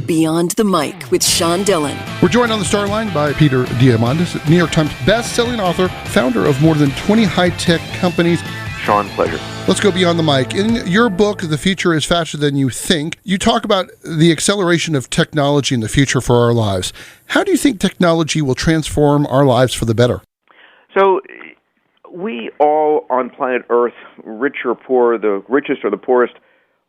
Beyond the Mic with Sean Dillon. We're joined on the star line by Peter Diamandis, New York Times best-selling author, founder of more than 20 high-tech companies. Sean, pleasure. Let's go beyond the mic. In your book, The Future is Faster Than You Think, you talk about the acceleration of technology in the future for our lives. How do you think technology will transform our lives for the better? So we all on planet Earth, rich or poor, the richest or the poorest,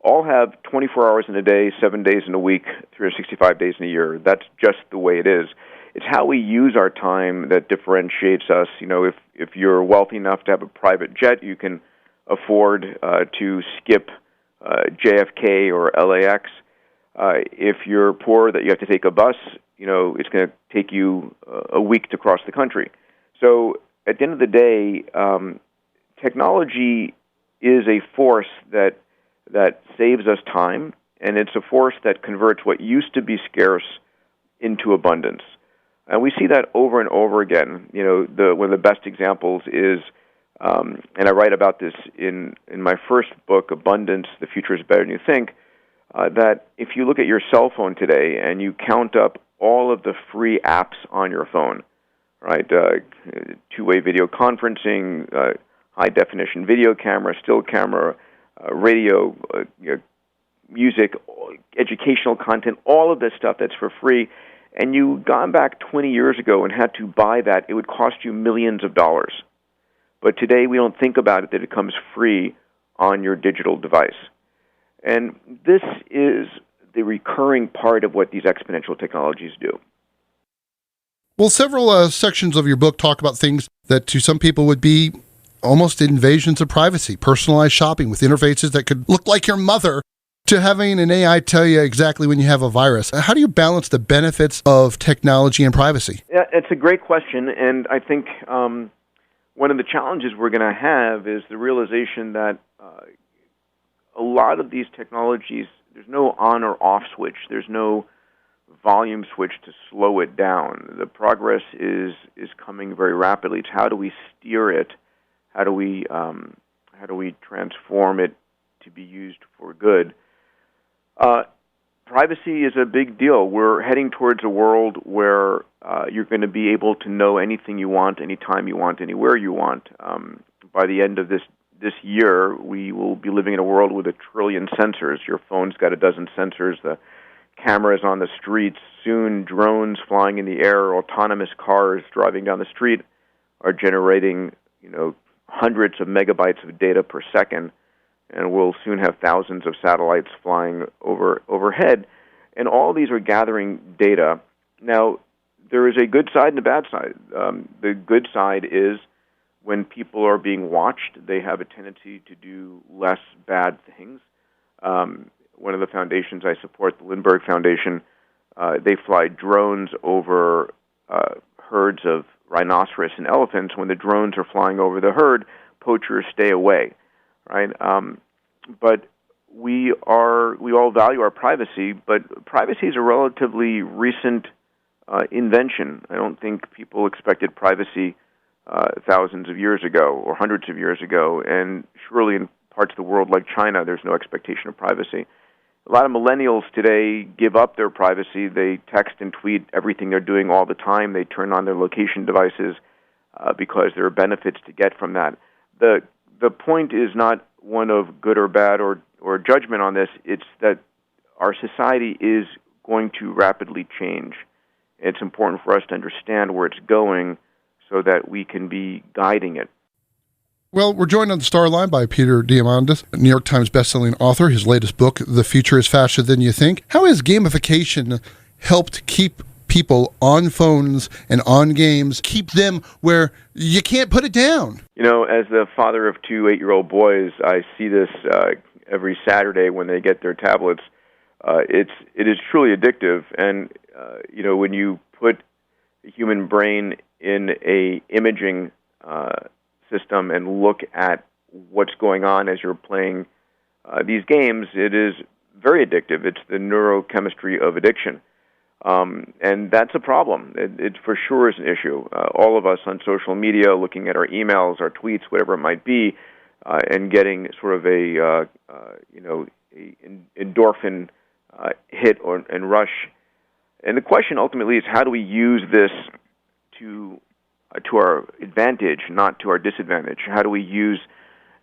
all have 24 hours in a day, 7 days in a week, 365 days in a year. That's just the way it is. It's how we use our time that differentiates us. You know, if you're wealthy enough to have a private jet, you can afford to skip JFK or LAX. If you're poor, that you have to take a bus, you know, it's going to take you a week to cross the country. So at the end of the day, technology is a force that saves us time, and it's a force that converts what used to be scarce into abundance. And we see that over and over again. You know, one of the best examples is, and I write about this in my first book, Abundance, The Future is Better Than You Think, that if you look at your cell phone today and you count up all of the free apps on your phone, right, two-way video conferencing, high-definition video camera, still camera, radio, music, educational content, all of this stuff that's for free, and you gone back 20 years ago and had to buy that, it would cost you millions of dollars. But today we don't think about it, that it comes free on your digital device. And this is the recurring part of what these exponential technologies do. Well, several sections of your book talk about things that to some people would be almost invasions of privacy, personalized shopping with interfaces that could look like your mother, to having an AI tell you exactly when you have a virus. How do you balance the benefits of technology and privacy? Yeah, it's a great question, and I think one of the challenges we're going to have is the realization that a lot of these technologies, there's no on or off switch. There's no volume switch to slow it down. The progress is coming very rapidly. It's how do we steer it? How do we transform it to be used for good? Privacy is a big deal. We're heading towards a world where you're going to be able to know anything you want, anytime you want, anywhere you want. By the end of this year, we will be living in a world with 1 trillion sensors. Your phone's got 12 sensors. The cameras on the streets. Soon, drones flying in the air, autonomous cars driving down the street are generating, you know, hundreds of megabytes of data per second, and we'll soon have thousands of satellites flying overhead. And all these are gathering data. Now, there is a good side and a bad side. The good side is when people are being watched, they have a tendency to do less bad things. One of the foundations I support, the Lindbergh Foundation, they fly drones over herds of rhinoceros and elephants. When the drones are flying over the herd, poachers stay away, right? But we all value our privacy, but privacy is a relatively recent invention. I don't think people expected privacy thousands of years ago or hundreds of years ago, and surely in parts of the world like China, there's no expectation of privacy. A lot of millennials today give up their privacy. They text and tweet everything they're doing all the time. They turn on their location devices because there are benefits to get from that. The point is not one of good or bad or judgment on this. It's that our society is going to rapidly change. It's important for us to understand where it's going so that we can be guiding it. Well, we're joined on the star line by Peter Diamandis, New York Times bestselling author. His latest book, The Future is Faster Than You Think. How has gamification helped keep people on phones and on games, keep them where you can't put it down? You know, as the father of 2 8-year-old boys, I see this every Saturday when they get their tablets. It is truly addictive, and you know, when you put the human brain in a imaging system and look at what's going on as you're playing these games, it is very addictive. It's the neurochemistry of addiction. And that's a problem. It for sure is an issue. All of us on social media, looking at our emails, our tweets, whatever it might be, and getting sort of a endorphin hit and rush. And the question ultimately is, how do we use this to our advantage, not to our disadvantage? How do we use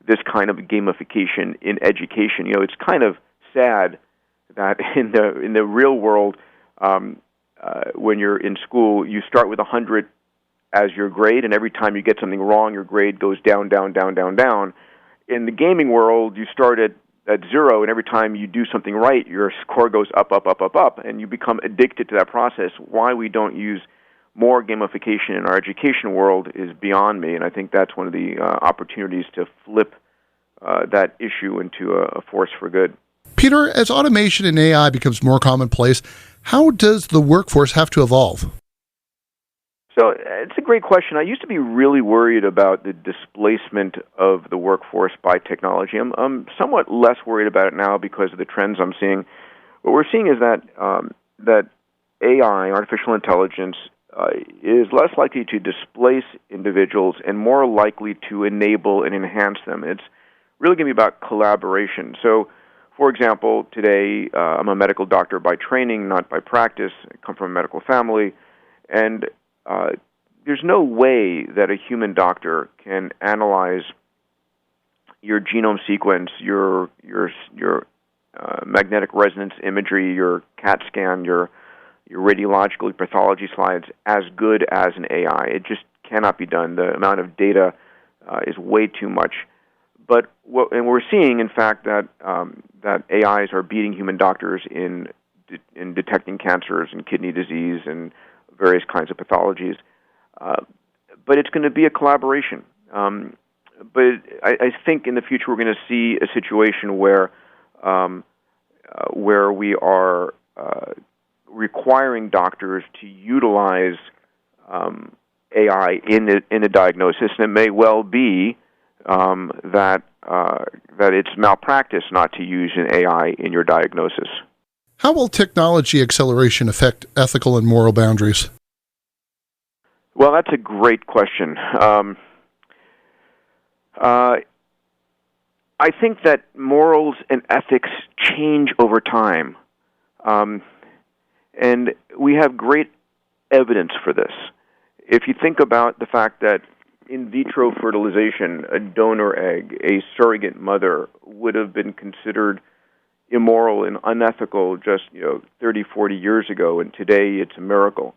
this kind of gamification in education? It's kind of sad that in the real world, when you're in school, you start with 100 as your grade, and every time you get something wrong, your grade goes down, down, down, down, down. In the gaming world, you start at 0, and every time you do something right, your score goes up, up, up, up, up, and you become addicted to that process. Why we don't use more gamification in our education world is beyond me, and I think that's one of the opportunities to flip that issue into a force for good. Peter, as automation and AI becomes more commonplace, how does the workforce have to evolve? So it's a great question. I used to be really worried about the displacement of the workforce by technology. I'm somewhat less worried about it now because of the trends I'm seeing. What we're seeing is that AI, artificial intelligence, is less likely to displace individuals and more likely to enable and enhance them. It's really going to be about collaboration. So, for example, today I'm a medical doctor by training, not by practice. I come from a medical family, and there's no way that a human doctor can analyze your genome sequence, your magnetic resonance imagery, your CAT scan, your radiological pathology slides as good as an AI. It just cannot be done. The amount of data is way too much. But we're seeing, in fact, that AIs are beating human doctors in detecting cancers and kidney disease and various kinds of pathologies. But it's going to be a collaboration. But I think in the future we're going to see a situation where we are requiring doctors to utilize AI in a diagnosis, and it may well be that it's malpractice not to use an AI in your diagnosis. How will technology acceleration affect ethical and moral boundaries? Well, that's a great question. I think that morals and ethics change over time. And we have great evidence for this. If you think about the fact that in vitro fertilization, a donor egg, a surrogate mother, would have been considered immoral and unethical just 30, 40 years ago, and today it's a miracle.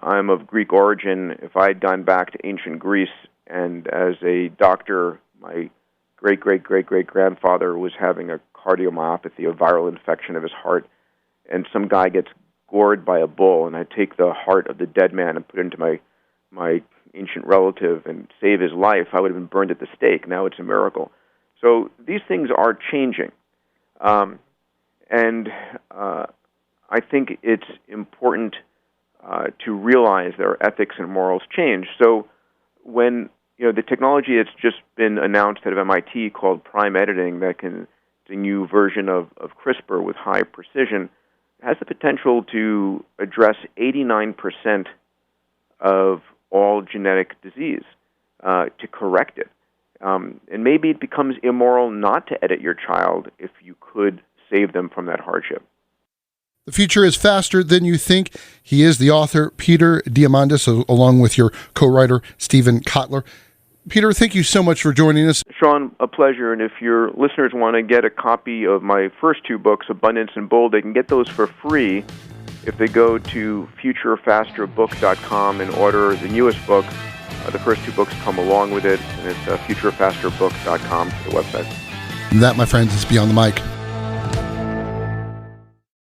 I'm of Greek origin. If I had gone back to ancient Greece, and as a doctor, my great-great-great-great-grandfather was having a cardiomyopathy, a viral infection of his heart, and some guy gets gored by a bull, and I take the heart of the dead man and put it into my ancient relative and save his life, I would have been burned at the stake. Now it's a miracle. So these things are changing. And I think it's important to realize that our ethics and morals change. So when the technology that's just been announced out of MIT called prime editing, that can, it's a new version of CRISPR with high precision, has the potential to address 89% of all genetic disease, to correct it. And maybe it becomes immoral not to edit your child if you could save them from that hardship. The future is faster than you think. He is the author, Peter Diamandis, along with your co-writer, Stephen Kotler. Peter, thank you so much for joining us. Sean, a pleasure. And if your listeners want to get a copy of my first two books, Abundance and Bold, they can get those for free if they go to futurefasterbook.com and order the newest book. The first two books come along with it, and it's futurefasterbook.com, the website. And that, my friends, is Beyond the Mic.